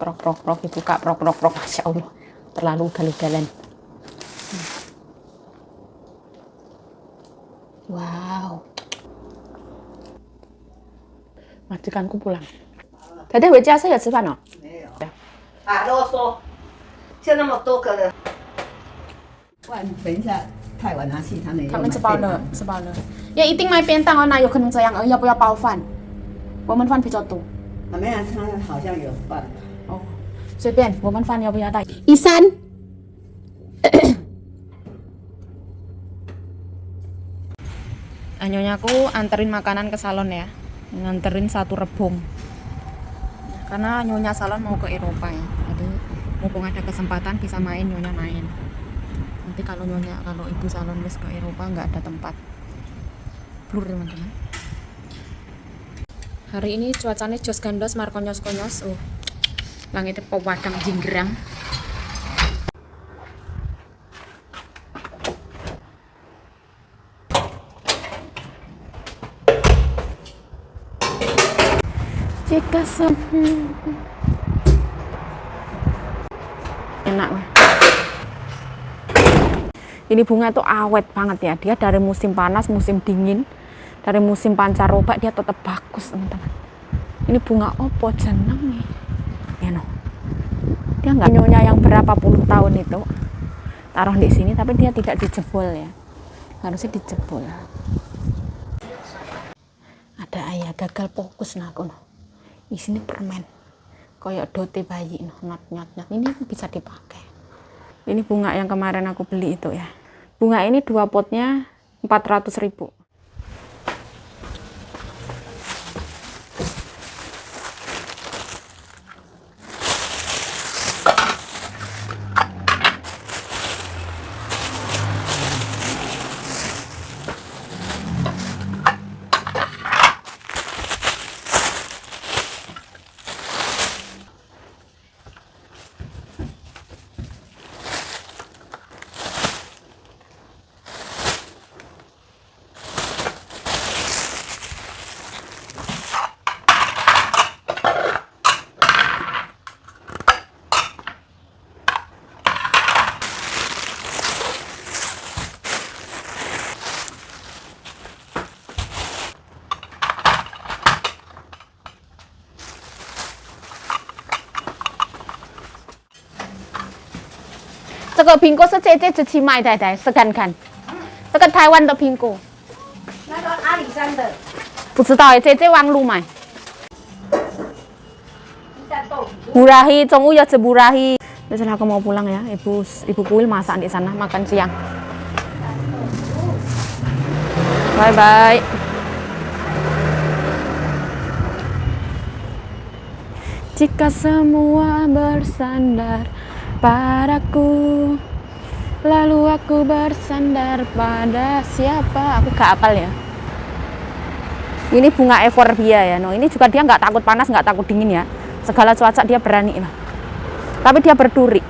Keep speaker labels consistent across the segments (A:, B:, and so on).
A: Prok prok prok dibuka prok prok prok. Masya Allah, terlalu ugal-ugalan. Wow. majikanku pulang. Tadi回家是有吃饭哦？
B: 没有。啊，啰嗦，就那么多个人。不然等一下太晚拿去，他们也有
A: 他们吃
B: 买便当
A: 饱了，吃饱了。也一定买便当哦，哪有可能这样？要不要包饭？我们饭比较多。
B: 啊，没有，他好像有饭。
A: 哦，随便，我们饭要不要带？Isan Nyonya aku anterin makanan ke salon ya, nganterin 1 rebung karena nyonya salon mau ke Eropa ya, jadi mumpung ada kesempatan bisa main, nyonya main. Nanti kalau ibu salon wis ke Eropa nggak ada tempat. Blur teman-teman. Hari ini cuacanya jos gandos markonyos-konyos. Langitnya pewadang jinggerang. Jika enak. Ini bunga tuh awet banget ya. Dia dari musim panas, musim dingin, dari musim pancaroba dia tetap bagus, teman-teman. Ini bunga opo jeneng nih? Ya no. Dia nggak nyonya yang berapa puluh tahun itu taruh di sini, tapi dia tidak dijebol ya. Harusnya dijebol. Ada ayah gagal fokus nah aku. Di sini permen kayak dote bayi nyot. Ini bisa dipakai. Ini bunga yang kemarin aku beli itu ya. Bunga ini 2 potnya 400.000.这个苹果是姐姐自己买的，试看看。这个台湾的苹果。
B: 那个阿里山的。
A: 不知道哎，姐姐网路买。Murahi, Conggu ya Murahi. Besok aku mau pulang ya, ibu kuil masak di sana makan siang. Bye bye. Jika semua bersandar padaku, lalu aku bersandar pada siapa? Aku gak apal ya. Ini bunga euphorbia ya. No, ini juga dia nggak takut panas, nggak takut dingin ya. Segala cuaca dia berani lah. Tapi dia berduri.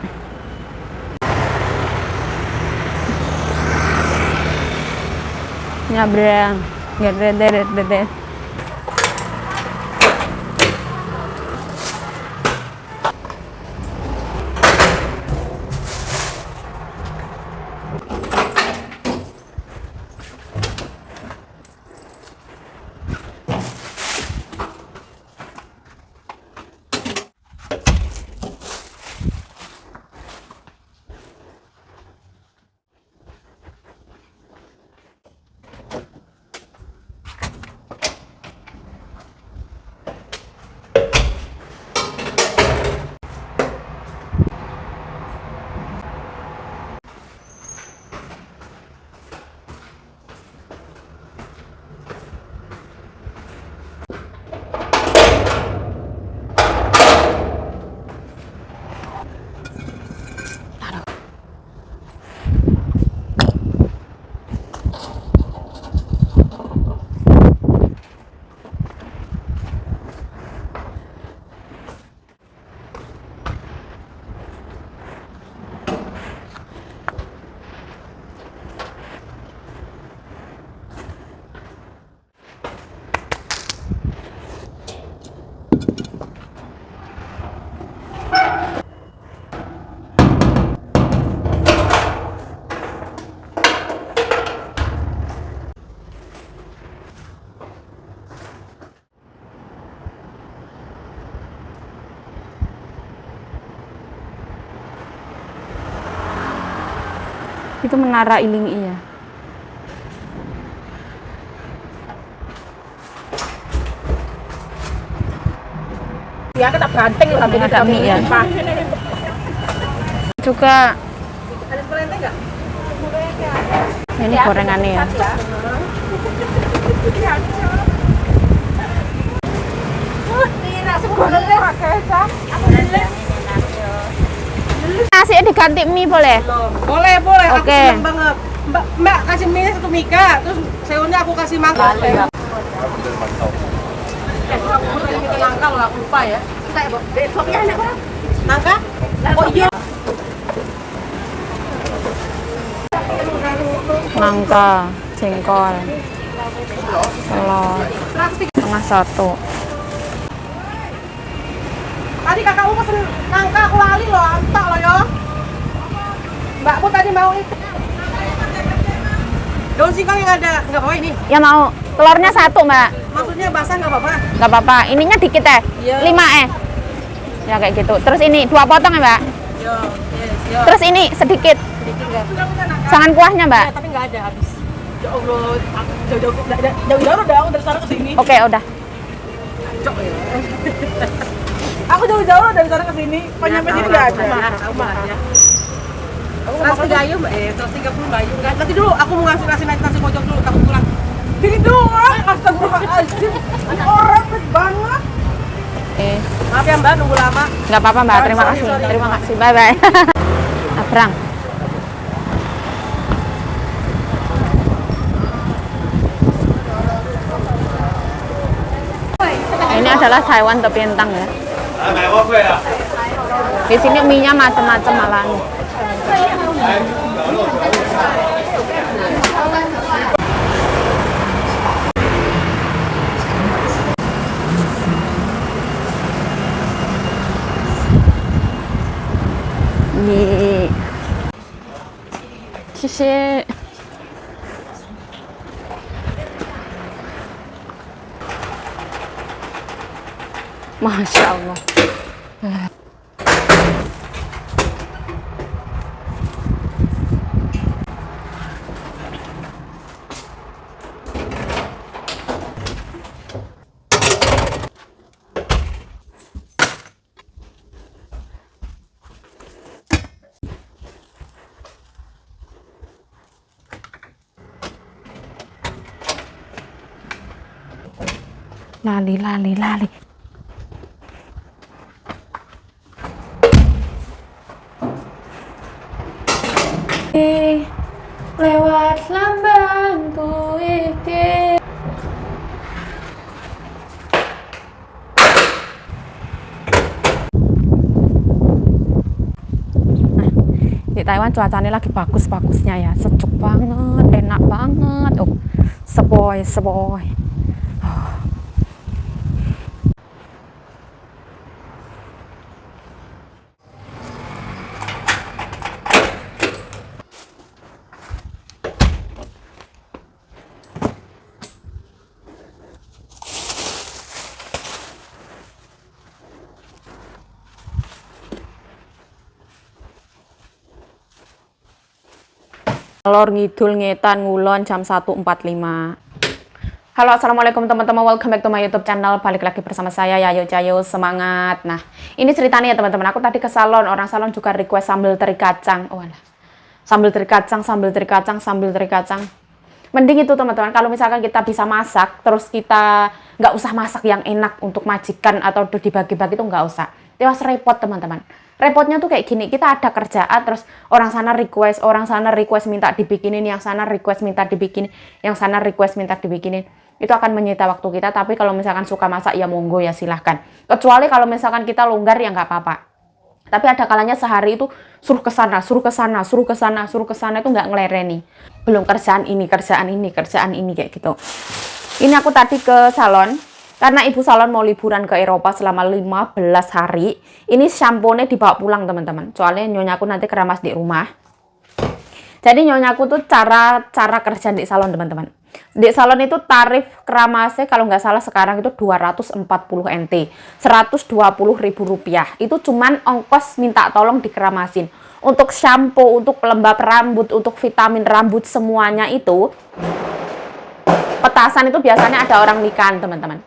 A: Nyabrang, gede. Itu menara Iling iya.
B: Ya kita banting lah.
A: Tapi tidak mie ya. Juga
B: Ada pelente nggak?
A: ini gorengannya ya. Nasi diganti mie boleh?
B: Boleh, boleh. Aku
A: Oke.
B: seneng banget. Mbak kasih mie satu mika, terus sayurnya aku kasih mangga. Nangka loh, aku lupa ya. Kita ya, besoknya enak banget. Nangka? Oh iya.
A: Nangka, jengkol, telur, setengah satu.
B: Tadi kakakmu pesen nangka, aku lali loh, antak loh ya. Mbakmu tadi mau itu. Daun singkong yang ada, nggak apa-apa ini.
A: Ya mau, telurnya satu mbak.
B: Maksudnya basah nggak apa-apa.
A: Nggak apa-apa, ininya dikit ya,
B: Iya.
A: 5 ya kayak gitu. Terus ini 2 potong ya mbak.
B: Yo, yes, yo.
A: Terus ini sedikit,
B: Sedikit nggak?
A: jangan kuahnya mbak.
B: Ya, tapi nggak ada habis. Ya Allah, jauh-jauh udah aku dari sana ke sini.
A: Oke udah.
B: Cok ya. Aku jauh-jauh dari sana ke sini, penyampe sini nggak ada. Aku marah ya. Aku mau makan gayu, Mbak. 130 gayu. Nanti dulu aku mau ngasih nasi pojok dulu, takut pulang. Ini doang, astagfirullahaladzim. Ini orang pelit banget. Maaf ya Mbak, nunggu lama.
A: Nggak apa-apa mbak, terima
B: Sorry,
A: kasih.
B: sorry.
A: Terima kasih, bye-bye. Abrang. Ini adalah Taiwan tepintang ya. Di sini mie-nya macam-macam malah. Nih. 谢谢。Masya Allah. Lali. Lewat lambangku iki. Di Taiwan cuacanya lagi bagus-bagusnya ya, sejuk banget, enak banget. Oh, sepoi. Ngalor ngidul ngetan ngulon jam 1.45. Halo assalamualaikum teman-teman, welcome back to my YouTube channel. Balik lagi bersama saya Yayo Cayo, semangat. Nah ini ceritanya ya teman-teman, aku tadi ke salon, orang salon juga request sambal teri kacang. Oh alah, sambal teri kacang. Mending itu teman-teman, kalau misalkan kita bisa masak, terus kita nggak usah masak yang enak untuk majikan atau dibagi-bagi, itu nggak usah. Tewas repot teman-teman. Repotnya tuh kayak gini, kita ada kerjaan, terus orang sana request minta dibikinin, yang sana request minta dibikinin, yang sana request minta dibikinin. Itu akan menyita waktu kita, tapi kalau misalkan suka masak ya monggo ya silahkan. Kecuali kalau misalkan kita longgar ya nggak apa-apa. Tapi ada kalanya sehari itu suruh ke sana itu nggak ngelereni. Belum kerjaan ini kayak gitu. Ini aku tadi ke salon. Karena ibu salon mau liburan ke Eropa selama 15 hari. Ini shampoo-nya dibawa pulang teman-teman. Soalnya nyonyaku nanti keramas di rumah. Jadi nyonyaku tuh cara kerja di salon teman-teman. Di salon itu tarif keramasnya kalau nggak salah sekarang itu 240 NT. 120.000 rupiah. Itu cuman ongkos minta tolong dikeramasin. untuk shampoo, untuk pelembab rambut, untuk vitamin rambut semuanya itu petasan itu biasanya ada orang nikahan teman-teman.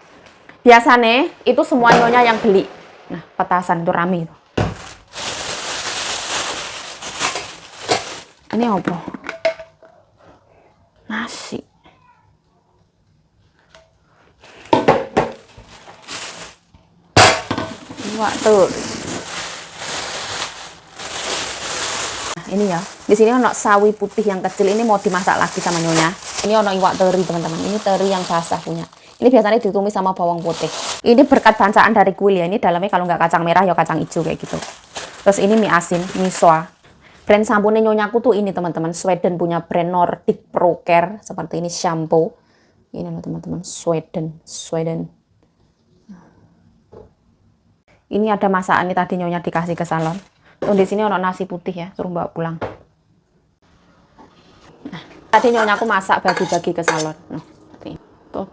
A: Biasanya itu semua nyonya yang beli. Nah, petasan itu rame itu. Ini apa? Nasi. Iwak teri. Nah, ini ya. Di sini ono sawi putih yang kecil, ini mau dimasak lagi sama nyonya. Ini ono iwak teri, teman-teman. Ini teri yang basah punya. Ini biasanya ditumis sama bawang putih. Ini berkat bancaan dari kuil ya. Ini dalamnya kalau nggak kacang merah ya kacang hijau kayak gitu. Terus ini mie asin, misoa. Brand samponya nyonyaku tuh ini teman-teman, Sweden punya brand Nordic Pro Care seperti ini shampoo. Ini loh teman-teman, Sweden. Ini ada masakan nih tadi nyonya dikasih ke salon. Tuh di sini ono nasi putih ya, suruh bawa pulang. Nah, tadi nyonya aku masak bagi-bagi ke salon. Nah, tuh.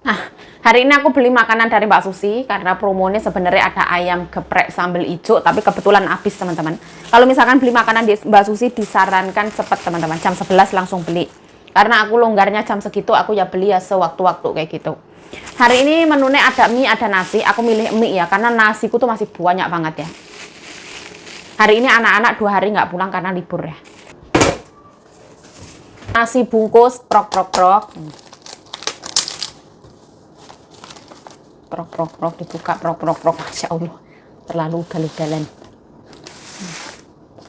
A: Nah, hari ini aku beli makanan dari Mbak Susi karena promonya sebenarnya ada ayam geprek sambal hijau, tapi kebetulan habis teman-teman. Kalau misalkan beli makanan di Mbak Susi disarankan cepat teman-teman, jam 11 langsung beli. Karena aku longgarnya jam segitu, aku ya beli ya sewaktu-waktu kayak gitu. Hari ini menunya ada mie, ada nasi. Aku milih mie ya, karena nasiku tuh masih banyak banget ya. Hari ini anak-anak 2 hari nggak pulang karena libur ya. Nasi bungkus, prok. Prok, dibuka, prok. Masya Allah, terlalu ugal-ugalan.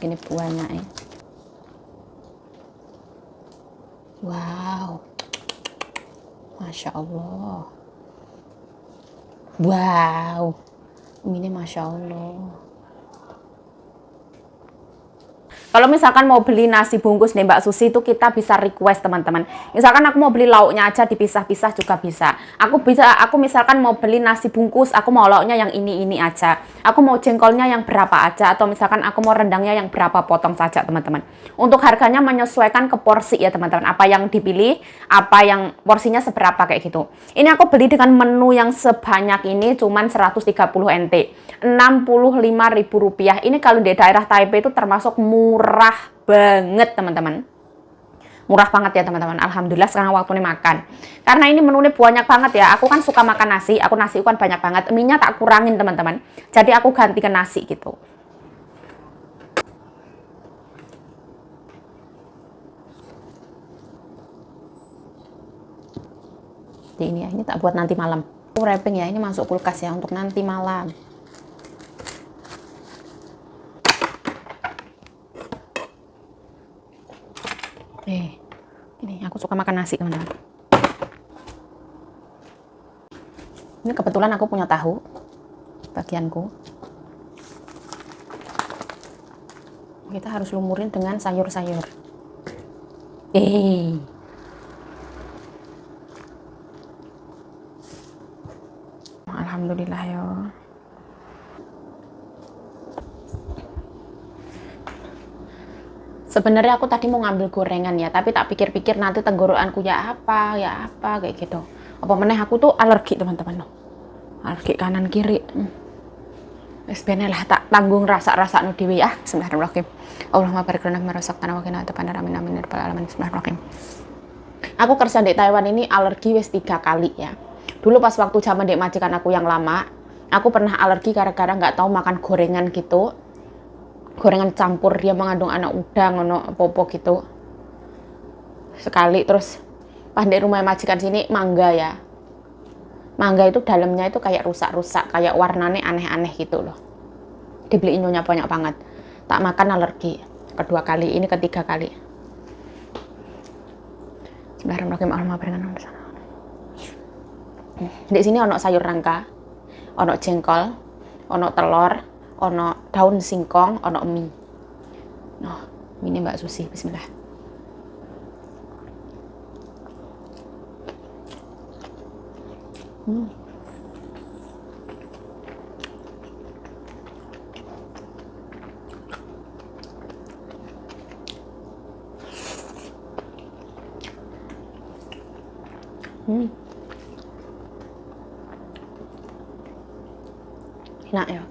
A: Ini buahnya ya. Wow, Masya Allah. Wow, ini Masya Allah. Kalau misalkan mau beli nasi bungkus nih Mbak Susi itu kita bisa request teman-teman. Misalkan aku mau beli lauknya aja dipisah-pisah juga bisa. Aku misalkan mau beli nasi bungkus, aku mau lauknya yang ini aja. Aku mau jengkolnya yang berapa aja atau misalkan aku mau rendangnya yang berapa potong saja teman-teman. Untuk harganya menyesuaikan ke porsi ya teman-teman. Apa yang dipilih, apa yang porsinya seberapa kayak gitu. Ini aku beli dengan menu yang sebanyak ini cuman 130 NT. Rp65.000. Ini kalau di daerah Taipei itu termasuk murah banget teman-teman. Murah banget ya teman-teman. Alhamdulillah sekarang waktunya makan. Karena ini menunya banyak banget ya. Aku kan suka makan nasi. Aku nasi kan banyak banget. Mie-nya tak kurangin teman-teman. Jadi aku ganti ke nasi gitu. Jadi ini ya. Ini tak buat nanti malam. Wrapping ya. Ini masuk kulkas ya untuk nanti malam. Ini aku suka makan nasi teman-teman. Ini kebetulan aku punya tahu bagianku. Kita harus lumurin dengan sayur-sayur. Alhamdulillah ya. Sebenarnya aku tadi mau ngambil gorengan ya, tapi tak pikir-pikir nanti tenggorokanku ya apa kayak gitu. Apa meneh aku tuh alergi teman-teman. Alergi kanan kiri. Wes bener lah tak tanggung rasa-rasa nu dhewe ya. Bismillahirrahmanirrahim. Allahumma barik lana fima razaqtana wa qina adzabannar. Amin amin ya rabbal alamin. Bismillahirrahmanirrahim. Aku kerja di Taiwan ini alergi wes 3 kali ya. Dulu pas waktu zaman dek majikan aku yang lama, aku pernah alergi gara-gara nggak tahu makan gorengan gitu. Gorengan campur dia mengandung anak udang apa-apa gitu sekali. Terus pas di rumah majikan sini mangga ya, mangga itu dalamnya itu kayak rusak-rusak, kayak warnanya aneh-aneh gitu loh. Dibeliin nyonya banyak banget, tak makan alergi. Kedua kali, ini ketiga kali. Bismillahirrahmanirrahim. Di sini ono sayur nangka, ono jengkol, ono telur, ono daun singkong, ono mie. Nah, ini Mbak Susi, bismillah. Enak ya.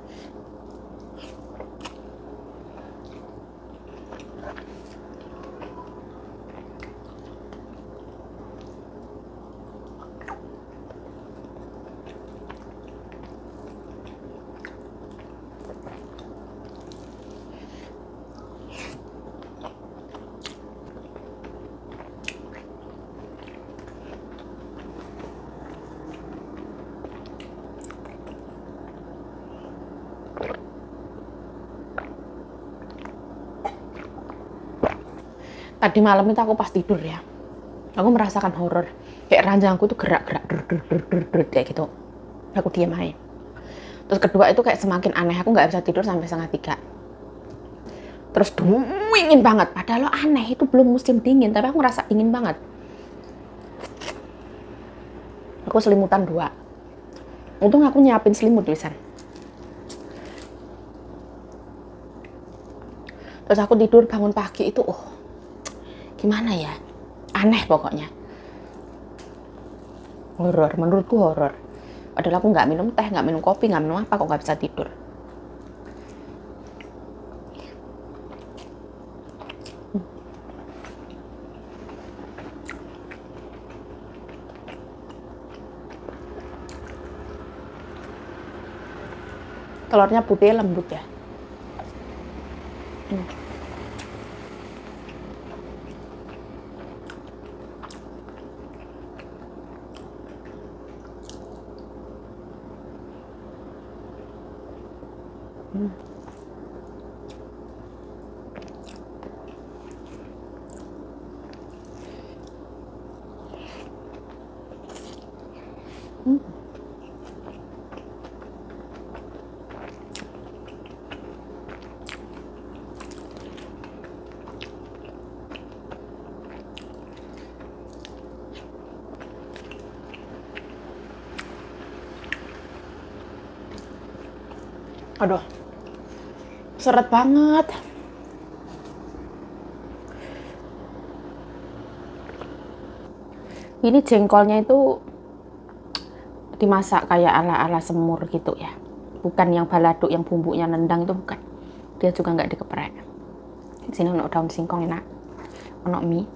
A: Tadi malam itu aku pas tidur ya, aku merasakan horor. Kayak ranjangku tuh gerak-gerak, kayak gitu. Aku diam aja. Terus kedua itu kayak semakin aneh, aku nggak bisa tidur sampai 2:30. Terus dingin banget, padahal aneh itu belum musim dingin, tapi aku ngerasa dingin banget. Aku selimutan 2. Untung aku nyiapin selimut tulisan. Terus aku tidur bangun pagi itu, gimana ya? Aneh pokoknya. Horor, menurutku horor. Padahal aku nggak minum teh, nggak minum kopi, nggak minum apa, kok nggak bisa tidur. Telurnya putih lembut ya. Aduh, seret banget. Ini jengkolnya itu dimasak kayak ala-ala semur gitu ya. Bukan yang balado, yang bumbunya nendang itu bukan. Dia juga nggak dikeprek. Di sini ono daun singkong enak. Ono mie,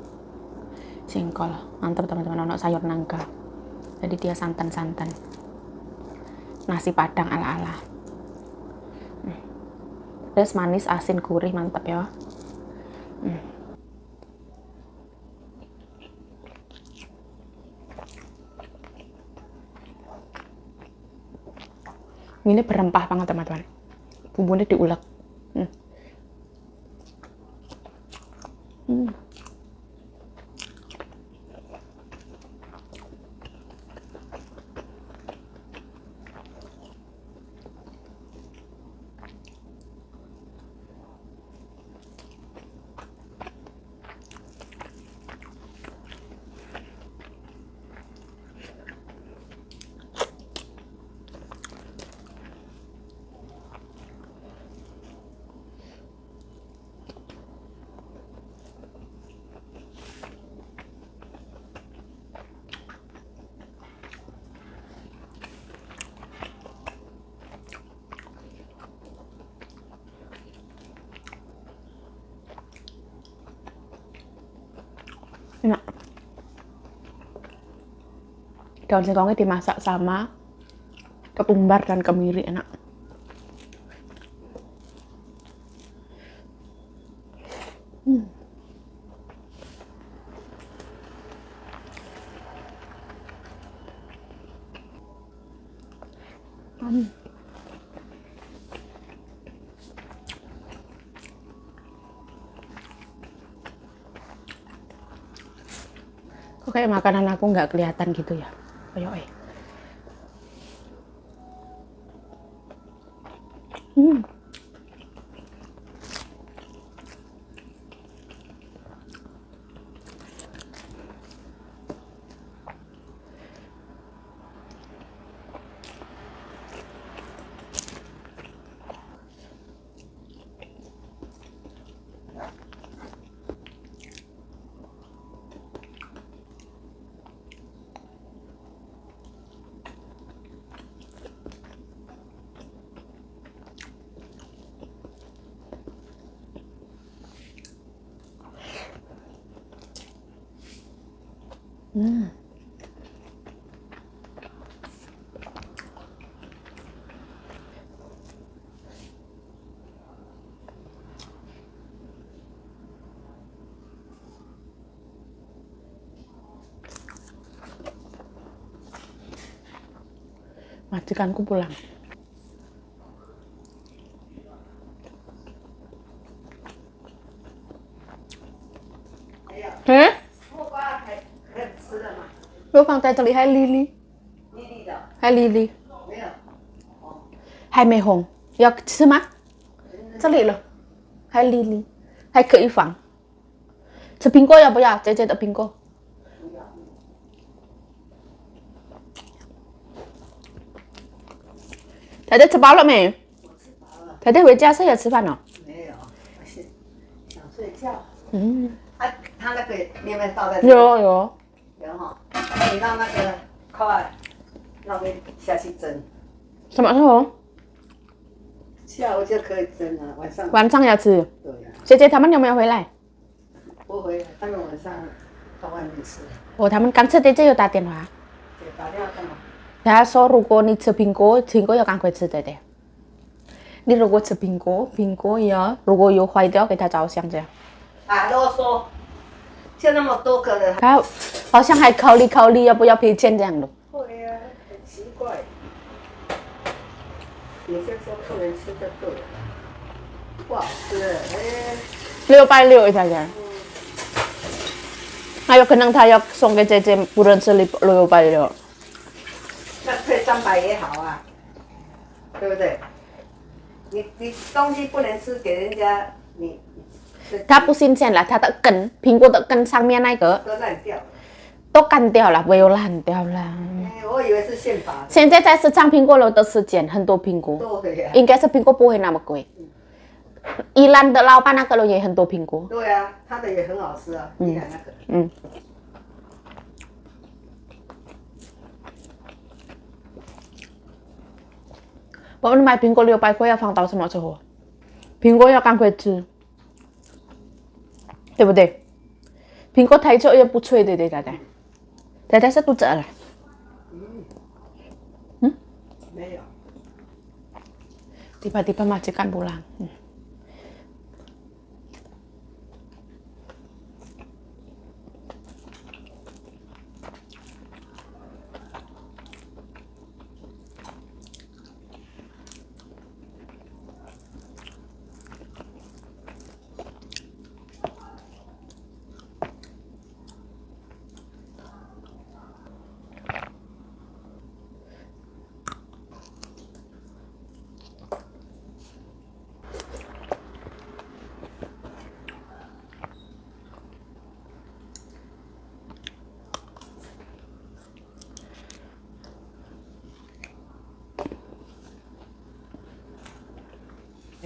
A: jengkol, mantap teman-teman. Ono sayur nangka. Jadi dia santan-santan. Nasi padang ala-ala. Pedas, manis, asin, gurih, mantap ya. Ini berempah banget teman-teman. Bumbunya diulek. Enak. Daun singkongnya dimasak sama ketumbar dan kemiri, enak. Kok kayak makanan aku nggak kelihatan gitu ya? Ayo, Majikanku pulang. Hả? 我放在这里还丽丽，还丽丽，还没红，要吃吗？这里了，还丽丽，还可以放。吃苹果要不要？姐姐的苹果。太太吃饱了没？太太回家是要吃饭了。
B: 没有，我是想睡觉。他那个你有没有倒在这里？
A: 有
B: 有哈，你让那个快，那我下去蒸。
A: 什么时候？
B: 下午就可以蒸了，晚上。
A: 晚上要吃。
B: 对呀。
A: 姐姐他们有没有回来？
B: 不回来，他们晚上到外面吃。
A: 哦，他们刚吃，姐姐有打电话。
B: 对，打电话干嘛？
A: 他说如果你吃苹果，苹果要赶快吃，对的。你如果吃苹果，苹果要如果有坏掉，给他照相这样。
B: 啊，啰嗦，就那么多个人。
A: 他好像还考虑要不要赔钱这样的。
B: 会啊，很奇怪。有些时候不能吃就对了，不好吃
A: 660一条钱。还有可能他要送给姐姐，不能吃660。
B: 那退300也好啊，对不对？你东西不能吃，给人家你。
A: 它不新鲜了，它的根，苹果的根上面那个
B: 都烂掉了，
A: 都干掉了，没有烂掉了。
B: 我以为是现拔的。
A: 现在在市场苹果楼都是捡很多苹果，
B: 对呀。
A: 应该是苹果不会那么贵。宜兰的老板那个楼也很多苹果。
B: 对啊，他的也很好吃啊，宜兰那个。
A: 我们买苹果600块要放到什么时候？苹果要赶快吃，对不对？苹果太久也不脆，对对，太太。太太是肚子饿了。
B: 没有。
A: Tiba-tiba majikan pulang.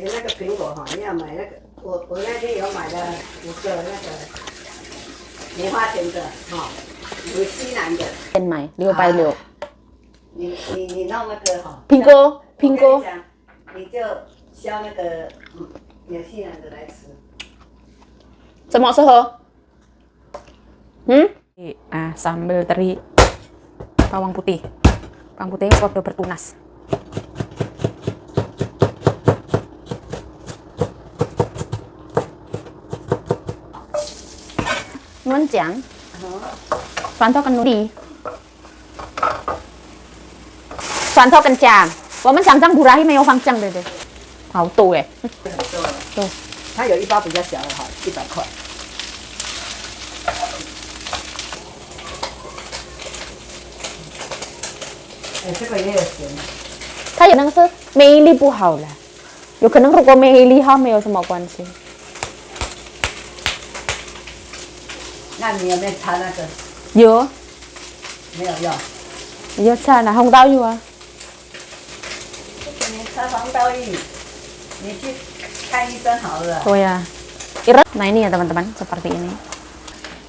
B: 那个苹果哈，你要买那个，我那天有买了5个那个没花钱的哈，有西南的。
A: 先买660。
B: 你弄那个哈。
A: 苹果。
B: 你就削那个纽西兰的来吃。
A: 什么时候？Sambil teri bawang putih. Bawang putih udah bertunas. Ngon chang. Soan thau cần đi. Soan thau cần chàng. 我们常常不然没有放酱，对不对？好多哎。
B: 对。它有一包比较小的哈，100块。这个也有咸。
A: 它有那个是魅力不好了，有可能如果魅力好没有什么关系。
B: 那你有没有擦那个？
A: 有。
B: 没有用。
A: 有擦了红豆有啊。
B: 你擦黄豆浴，你去看医生好了。
A: Oh ya. Nah ini ya teman-teman, seperti ini.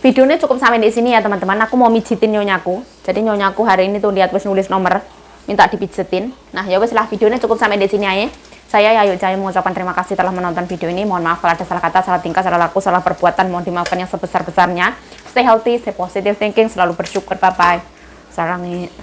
A: Videonya cukup sampai di sini ya teman-teman. Aku mau mijitin nyonyaku. Jadi nyonyaku hari ini tuh lihat wes nulis nomor, minta dipijetin. Nah ya wes lah, videonya cukup sampai di sini aja. Saya Yayu Jaya mengucapkan terima kasih telah menonton video ini. Mohon maaf kalau ada salah kata, salah tingkah, salah laku, salah perbuatan. Mohon dimaafkan yang sebesar-besarnya. stay healthy, stay positive thinking, selalu bersyukur. Bye bye. Sarangi.